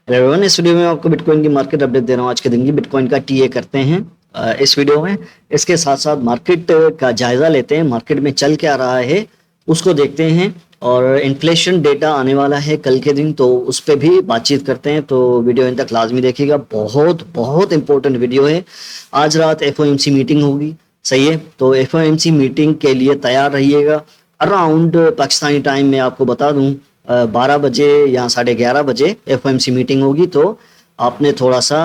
Everyone, इस video में आपको बिटकॉइन की मार्केट अपडेट दे रहा हूँ। आज के दिन की बिटकॉइन का टीए करते हैं इस वीडियो में। इसके साथ साथ मार्केट का जायजा लेते हैं, मार्केट में चल क्या रहा है उसको देखते हैं। और इन्फ्लेशन डेटा आने वाला है कल के दिन, तो उस पर भी बातचीत करते हैं। तो वीडियो इन तक लाजमी देखिएगा, बहुत बहुत इंपॉर्टेंट वीडियो है। आज रात एफओएमसी मीटिंग होगी, सही है। तो एफओएमसी मीटिंग के लिए तैयार रहिएगा। अराउंड पाकिस्तानी टाइम में आपको बता दूं 12 बजे या 11:30 बजे एफओएमसी मीटिंग होगी। तो आपने थोड़ा सा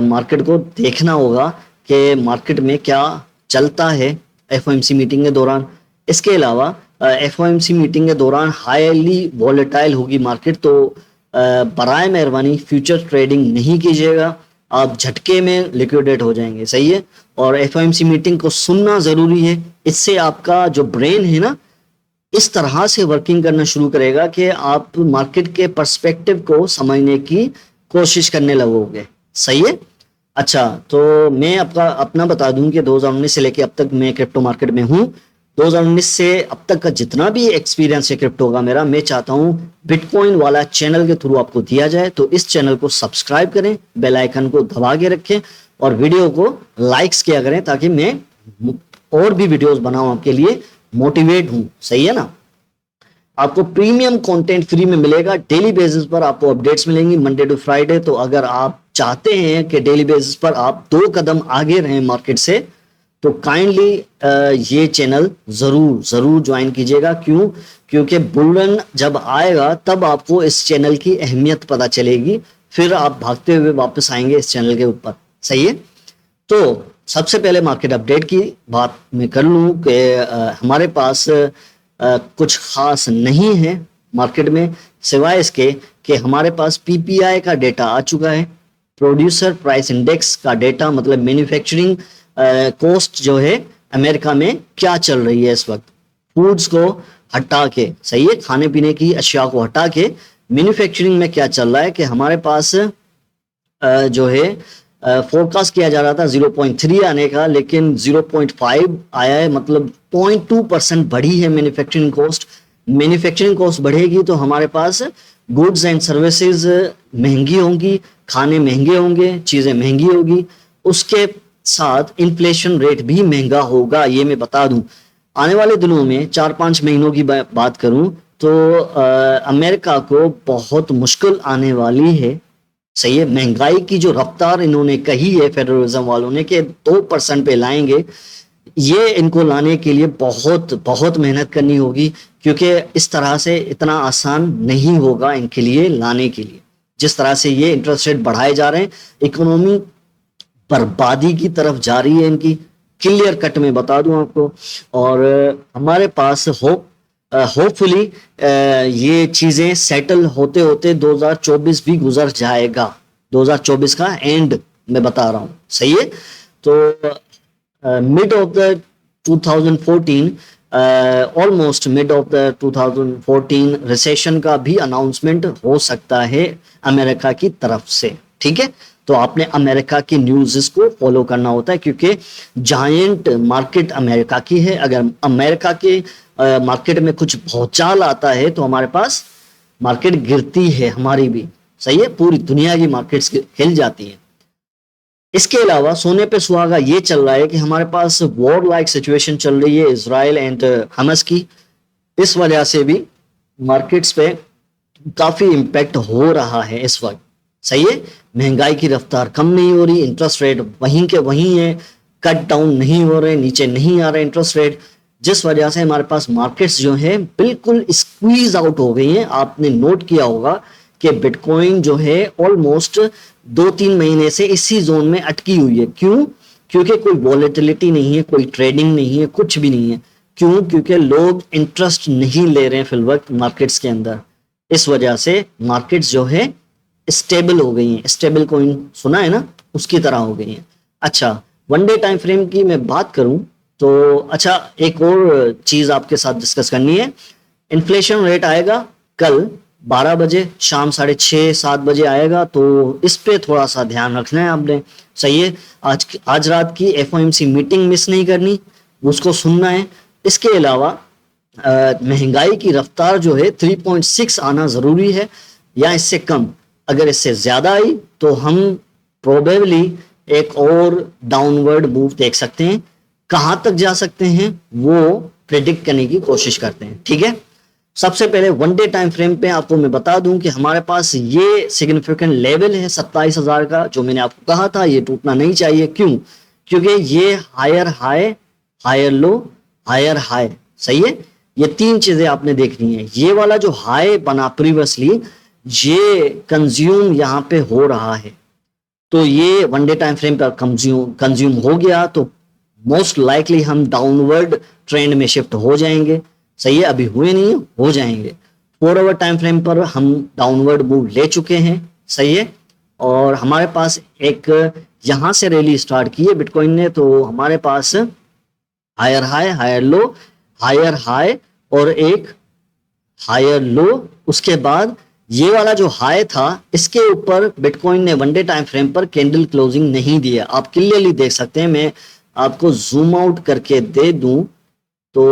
मार्केट को देखना होगा कि मार्केट में क्या चलता है एफओएमसी मीटिंग के दौरान। इसके अलावा एफओएमसी मीटिंग के दौरान हाईली वॉलेटाइल होगी मार्केट, तो बराए मेहरबानी फ्यूचर ट्रेडिंग नहीं कीजिएगा, आप झटके में लिक्विडेट हो जाएंगे, सही है। और एफओएमसी मीटिंग को सुनना ज़रूरी है, इससे आपका जो ब्रेन है ना इस तरह से वर्किंग करना शुरू करेगा कि आप मार्केट के पर्सपेक्टिव को समझने की कोशिश करने लगोगे, सही है। अच्छा, तो मैं अपना बता दूं कि 2019 से लेके अब तक मैं क्रिप्टो मार्केट में हूं। 2019 से अब तक का जितना भी एक्सपीरियंस है क्रिप्टो का मेरा, मैं चाहता हूं बिटकॉइन वाला चैनल के थ्रू आपको दिया जाए। तो इस चैनल को सब्सक्राइब करें, बेल आइकन को दबा के रखें और वीडियो को लाइक्स किया करें, ताकि मैं और भी वीडियोस बनाऊं आपके लिए, मोटिवेट हूं, सही है ना। आपको प्रीमियम कंटेंट फ्री में मिलेगा, डेली बेसिस पर आपको अपडेट्स मिलेंगी मंडे टू फ्राइडे। तो अगर आप चाहते हैं कि डेली बेसिस पर आप 2 कदम आगे रहें मार्केट से, तो काइंडली ये चैनल जरूर जरूर ज्वाइन कीजिएगा। क्यों? क्योंकि बुल जब आएगा तब आपको इस चैनल की अहमियत पता चलेगी, फिर आप भागते हुए वापस आएंगे इस चैनल के ऊपर, सही है। तो सबसे पहले मार्केट अपडेट की बात मैं कर लूं कि हमारे पास कुछ खास नहीं है मार्केट में, सिवाय इसके कि हमारे पास पीपीआई का डेटा आ चुका है, प्रोड्यूसर प्राइस इंडेक्स का डेटा, मतलब मैन्युफैक्चरिंग कॉस्ट जो है अमेरिका में क्या चल रही है इस वक्त, फूड्स को हटा के, सही है, खाने पीने की अशिया को हटा के मैन्युफैक्चरिंग में क्या चल रहा है। कि हमारे पास जो है फोरकास्ट किया जा रहा था 0.3 आने का, लेकिन 0.5 आया है, मतलब 0.2% बढ़ी है मैन्युफैक्चरिंग कॉस्ट। मैन्युफैक्चरिंग कॉस्ट बढ़ेगी तो हमारे पास गुड्स एंड सर्विसेज महंगी होंगी, खाने महंगे होंगे, चीज़ें महंगी होगी, उसके साथ इन्फ्लेशन रेट भी महंगा होगा। ये मैं बता दूं, आने वाले दिनों में 4-5 महीनों की बात करूं तो अमेरिका को बहुत मुश्किल आने वाली है, सही है। महंगाई की जो रफ्तार इन्होंने कही है फेडरल रिजर्व वालों ने कि 2% पे लाएंगे, ये इनको लाने के लिए बहुत बहुत मेहनत करनी होगी, क्योंकि इस तरह से इतना आसान नहीं होगा इनके लिए लाने के लिए। जिस तरह से ये इंटरेस्ट रेट बढ़ाए जा रहे हैं, इकोनॉमी बर्बादी की तरफ जा रही है इनकी, क्लियर कट में बता दूं आपको। और हमारे पास होपफुली ये चीज़ें सेटल होते होते 2024 भी गुजर जाएगा, 2024 का एंड मैं बता रहा हूँ, सही है। तो mid of the 2014, almost mid of the 2014 recession का भी अनाउंसमेंट हो सकता है अमेरिका की तरफ से, ठीक है। तो आपने अमेरिका की न्यूज़ को फॉलो करना होता है, क्योंकि जायंट मार्केट अमेरिका की है। अगर अमेरिका के मार्केट में कुछ भौचाल आता है तो हमारे पास मार्केट गिरती है, हमारी भी, सही है, पूरी दुनिया की मार्केट्स हिल जाती है। इसके अलावा सोने पे सुहागा ये चल रहा है कि हमारे पास वॉर लाइक सिचुएशन चल रही है इजराइल एंड हमास की। इस वजह से भी मार्केट्स पे काफी इम्पैक्ट हो रहा है इस वक्त, सही है। महंगाई की रफ्तार कम नहीं हो रही, इंटरेस्ट रेट वहीं के वहीं है, कट डाउन नहीं हो रहे, नीचे नहीं आ रहे इंटरेस्ट रेट, जिस वजह से हमारे पास मार्केट्स जो है बिल्कुल स्क्वीज आउट हो गई हैं। आपने नोट किया होगा कि बिटकॉइन जो है ऑलमोस्ट 2-3 महीने से इसी जोन में अटकी हुई है। क्यों? क्योंकि कोई वॉलेटिलिटी नहीं है, कोई ट्रेडिंग नहीं है, कुछ भी नहीं है। क्यों? क्योंकि लोग इंटरेस्ट नहीं ले रहे हैं फिल वक्त मार्केट्स के अंदर। इस वजह से मार्केट्स जो है स्टेबल हो गई हैं, स्टेबल कॉइन सुना है ना, उसकी तरह हो गई हैं। अच्छा, 1 डे टाइम फ्रेम की मैं बात करूं तो अच्छा, एक और चीज आपके साथ डिस्कस करनी है। इन्फ्लेशन रेट आएगा कल 12 बजे, शाम 6:30-7 बजे आएगा, तो इस पे थोड़ा सा ध्यान रखना है आपने, सही है। आज रात की एफओएमसी मीटिंग मिस नहीं करनी, उसको सुनना है। इसके अलावा महंगाई की रफ्तार जो है 3.6 आना जरूरी है या इससे कम। अगर इससे ज्यादा आई तो हम प्रोबेबली एक और डाउनवर्ड मूव देख सकते हैं। कहां तक जा सकते हैं वो प्रेडिक्ट करने की कोशिश करते हैं, ठीक है। सबसे पहले वन डे टाइम फ्रेम पे आपको मैं बता दूं कि हमारे पास ये सिग्निफिकेंट लेवल है 27,000 का, जो मैंने आपको कहा था ये टूटना नहीं चाहिए। क्यों? क्योंकि ये higher high, higher low, higher high, सही है। ये तीन चीजें आपने देखनी है। ये वाला जो हाई बना प्रीवियसली, ये कंज्यूम यहाँ पे हो रहा है, तो ये वन डे टाइम फ्रेम पर कंज्यूम हो गया तो मोस्ट लाइकली हम डाउनवर्ड ट्रेंड में शिफ्ट हो जाएंगे, सही है। अभी हुए नहीं, हो जाएंगे। 4 आवर टाइम फ्रेम पर हम डाउनवर्ड मूव ले चुके हैं, सही है। और हमारे पास एक यहां से रैली स्टार्ट की है बिटकॉइन ने, तो हमारे पास higher high, higher low, higher high और एक हायर लो। उसके बाद ये वाला जो हाई था, इसके ऊपर बिटकॉइन ने वन डे टाइम फ्रेम पर कैंडल क्लोजिंग नहीं दिया। आप क्लियरली देख सकते हैं, मैं आपको जूम आउट करके दे दूं तो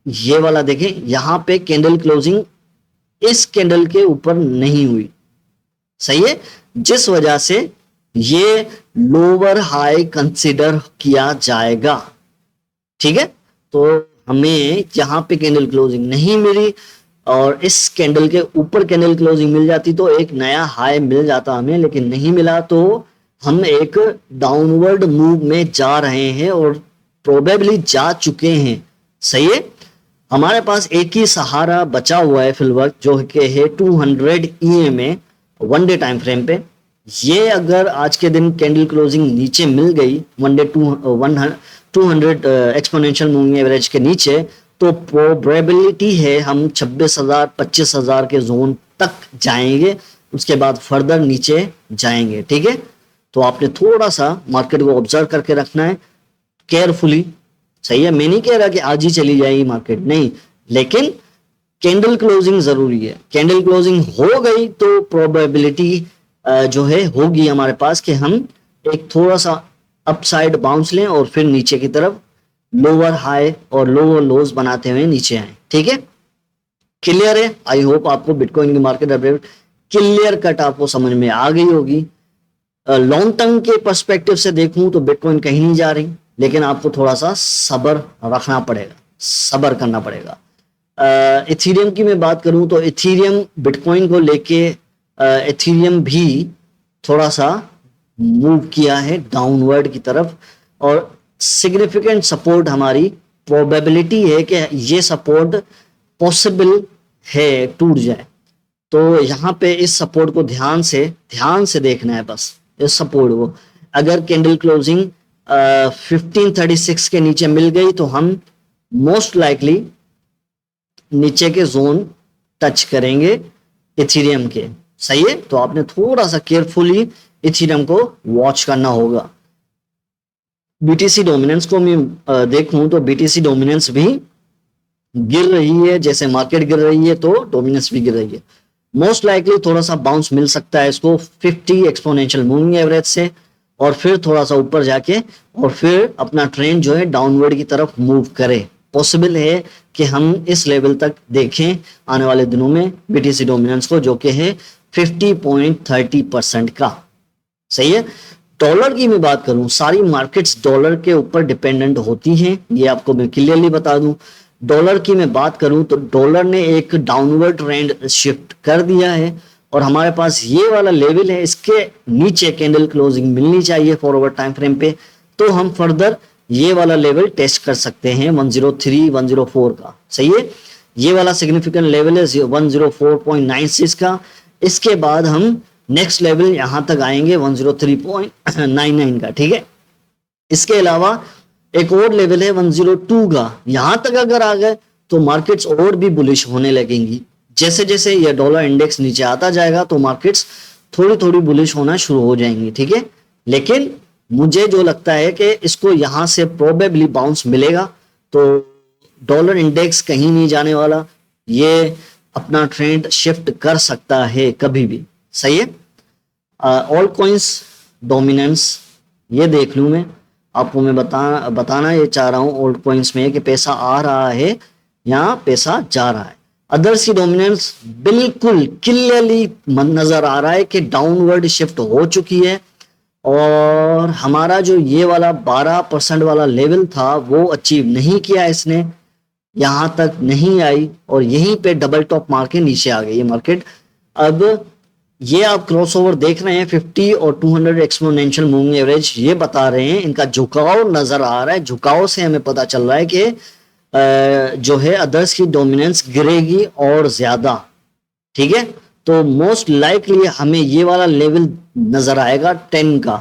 ये वाला देखें, यहां पे कैंडल क्लोजिंग इस कैंडल के ऊपर नहीं हुई, सही है, जिस वजह से ये लोअर हाई कंसीडर किया जाएगा, ठीक है। तो हमें यहां पे कैंडल क्लोजिंग नहीं मिली और इस कैंडल के ऊपर कैंडल क्लोजिंग मिल जाती तो एक नया हाई मिल जाता हमें, लेकिन नहीं मिला। तो हम एक डाउनवर्ड मूव में जा रहे हैं और प्रोबेबली जा चुके हैं, सही है। हमारे पास एक ही सहारा बचा हुआ है फिल वक्त, जो कि है 200 EMA one day time frame पे। ये अगर आज के दिन कैंडल क्लोजिंग नीचे मिल गई one day 200 exponential moving average के नीचे, तो प्रोबेबिलिटी है हम 26,000 25,000 के जोन तक जाएंगे, उसके बाद फर्दर नीचे जाएंगे, ठीक है। तो आपने थोड़ा सा मार्केट को ऑब्जर्व करके रखना है केयरफुली, सही है। मैं नहीं कह रहा कि आज ही चली जाएगी मार्केट, नहीं, लेकिन कैंडल क्लोजिंग जरूरी है। कैंडल क्लोजिंग हो गई तो प्रोबेबिलिटी जो है होगी हमारे पास कि हम एक थोड़ा सा अपसाइड बाउंस लें और फिर नीचे की तरफ लोअर हाई और लोअर लोज बनाते हुए नीचे आए, ठीक है। क्लियर है? आई होप आपको बिटकॉइन की मार्केट अपडेट क्लियर कट आपको समझ में आ गई होगी। लॉन्ग टर्म के पर्सपेक्टिव से देखूं तो बिटकॉइन कहीं नहीं जा रही, लेकिन आपको थोड़ा सा सब्र रखना पड़ेगा, सब्र करना पड़ेगा। इथीरियम की मैं बात करूं तो इथीरियम बिटकॉइन को लेके इथीरियम भी थोड़ा सा मूव किया है डाउनवर्ड की तरफ और सिग्निफिकेंट सपोर्ट, हमारी प्रोबेबिलिटी है कि ये सपोर्ट पॉसिबल है टूट जाए। तो यहाँ पे इस सपोर्ट को ध्यान से देखना है, बस इस सपोर्ट को। अगर कैंडल क्लोजिंग 1536 के नीचे मिल गई तो हम मोस्ट लाइकली नीचे के जोन टच करेंगे इथीरियम के, सही है। तो आपने थोड़ा सा केयरफुली इथीरियम को वॉच करना होगा। बीटीसी डोमिनेंस को मैं देखूं तो बीटीसी डोमिनेंस भी गिर रही है, जैसे मार्केट गिर रही है तो डोमिनेंस भी गिर रही है। मोस्ट लाइकली थोड़ा सा बाउंस मिल सकता है इसको 50 एक्सपोनेंशियल मूविंग एवरेज से, और फिर थोड़ा सा ऊपर जाके और फिर अपना ट्रेंड जो है डाउनवर्ड की तरफ मूव करे। पॉसिबल है कि हम इस लेवल तक देखें आने वाले दिनों में बीटीसी डोमिनेंस को, जो कि है 50.30% का, सही है। डॉलर की मैं बात करूं, सारी मार्केट्स डॉलर के ऊपर डिपेंडेंट होती हैं, ये आपको मैं क्लियरली बता दूं। डॉलर की मैं बात करूं तो डॉलर ने एक डाउनवर्ड ट्रेंड शिफ्ट कर दिया है और हमारे पास ये वाला लेवल है, इसके नीचे कैंडल क्लोजिंग मिलनी चाहिए फॉरवर्ड टाइम फ्रेम पे, तो हम फर्दर ये वाला लेवल टेस्ट कर सकते हैं 103 104 का, सही है। ये वाला सिग्निफिकेंट लेवल है 104.96 का। इसके बाद हम नेक्स्ट लेवल यहां तक आएंगे 103.99 का, ठीक है। इसके अलावा एक और लेवल है 102 का, यहां तक अगर आ गए तो मार्केट्स और भी बुलिश होने लगेंगी। जैसे जैसे ये डॉलर इंडेक्स नीचे आता जाएगा तो मार्केट्स थोड़ी थोड़ी बुलिश होना शुरू हो जाएंगी, ठीक है। लेकिन मुझे जो लगता है कि इसको यहां से प्रोबेबली बाउंस मिलेगा, तो डॉलर इंडेक्स कहीं नहीं जाने वाला, ये अपना ट्रेंड शिफ्ट कर सकता है कभी भी, सही है। ऑल्ट कॉइन्स डोमिनेंस ये देख लूं मैं आपको, मैं बताना ये चाह रहा हूं ऑल्ट कॉइन्स में कि पैसा आ रहा है या पैसा जा रहा है। अदर्स की डोमिनेंस बिल्कुल क्लियरली नजर आ रहा है कि डाउनवर्ड शिफ्ट हो चुकी है, और हमारा जो ये वाला 12% वाला लेवल था वो अचीव नहीं किया इसने, यहां तक नहीं आई, और यहीं पे डबल टॉप मार के नीचे आ गई ये मार्केट। अब ये आप क्रॉसओवर देख रहे हैं 50 और 200 एक्सपोनेंशियल मूविंग एवरेज, ये बता रहे हैं इनका झुकाव नजर आ रहा है। झुकाव से हमें पता चल रहा है कि जो है अदर्स की डोमिनेंस गिरेगी और ज्यादा, ठीक है। तो मोस्ट लाइकली हमें ये वाला लेवल नजर आएगा 10 का,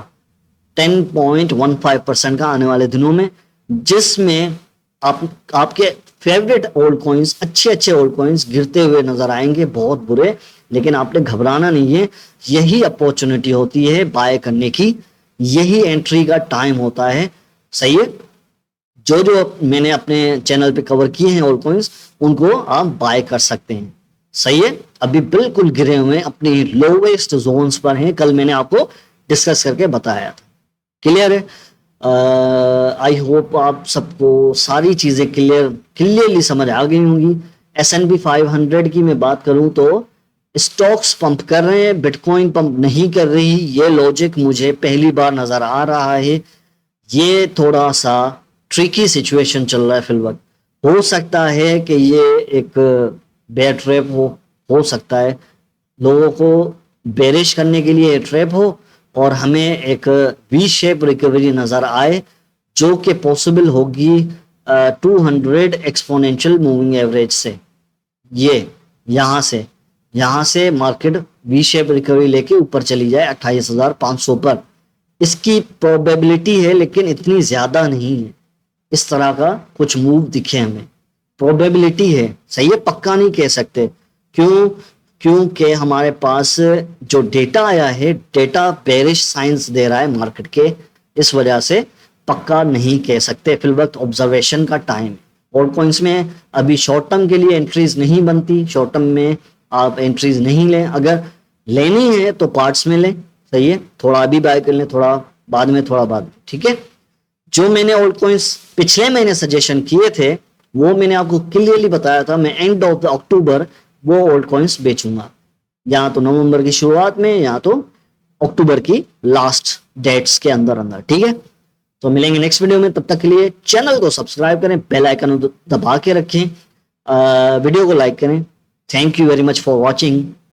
10.15% का आने वाले दिनों में, जिसमें आपके फेवरेट ओल्ड कॉइन्स, अच्छे ओल्ड कॉइन्स गिरते हुए नजर आएंगे, बहुत बुरे। लेकिन आपने घबराना नहीं है, यही अपॉर्चुनिटी होती है बाय करने की, यही एंट्री का टाइम होता है, सही है। जो जो मैंने अपने चैनल पे कवर किए हैं ओल्ड कॉइन्स, उनको आप बाय कर सकते हैं, सही है। अभी बिल्कुल गिरे हुए अपने लोवेस्ट जोन्स पर हैं, कल मैंने आपको डिस्कस करके बताया था, क्लियर है। आई होप आप सबको सारी चीजें क्लियरली समझ आ गई होंगी। S&P 500 की मैं बात करूं तो स्टॉक्स पंप कर रहे हैं, बिटकॉइन पंप नहीं कर रही, ये लॉजिक मुझे पहली बार नजर आ रहा है। ये थोड़ा सा ट्रिकी सिचुएशन चल रहा है फिलहाल, हो सकता है कि ये एक बेयर ट्रैप हो सकता है, लोगों को बेरिश करने के लिए ट्रैप हो, और हमें एक वी शेप रिकवरी नजर आए, जो कि पॉसिबल होगी 200 एक्सपोनेंशियल मूविंग एवरेज से। ये यहां से मार्केट वी शेप रिकवरी लेके ऊपर चली जाए 28,500 पर, इसकी प्रोबेबिलिटी है, लेकिन इतनी ज्यादा नहीं है। इस तरह का कुछ मूव दिखे हमें, प्रोबेबिलिटी है, सही है, पक्का नहीं कह सकते। क्योंकि हमारे पास जो डेटा आया है, डेटा बेरिश साइंस दे रहा है मार्केट के, इस वजह से पक्का नहीं कह सकते। फिल वक्त ऑब्जर्वेशन का टाइम, और कॉइन्स में अभी शॉर्ट टर्म के लिए एंट्रीज नहीं बनती, शॉर्ट टर्म में आप एंट्रीज नहीं लें, अगर लेनी है तो पार्ट्स में लें, सही है, थोड़ा अभी बाय कर लें, थोड़ा बाद में, ठीक है। जो मैंने ओल्ड कॉइन्स पिछले महीने सजेशन किए थे, वो मैंने आपको क्लियरली बताया था, मैं एंड ऑफ अक्टूबर वो ओल्ड कॉइन्स बेचूंगा, या तो नवंबर की शुरुआत में या तो अक्टूबर की लास्ट डेट्स के अंदर, ठीक है। तो मिलेंगे नेक्स्ट वीडियो में, तब तक के लिए चैनल को सब्सक्राइब करें, बेल आइकन दबा के रखें, वीडियो को लाइक करें। Thank you very much for watching.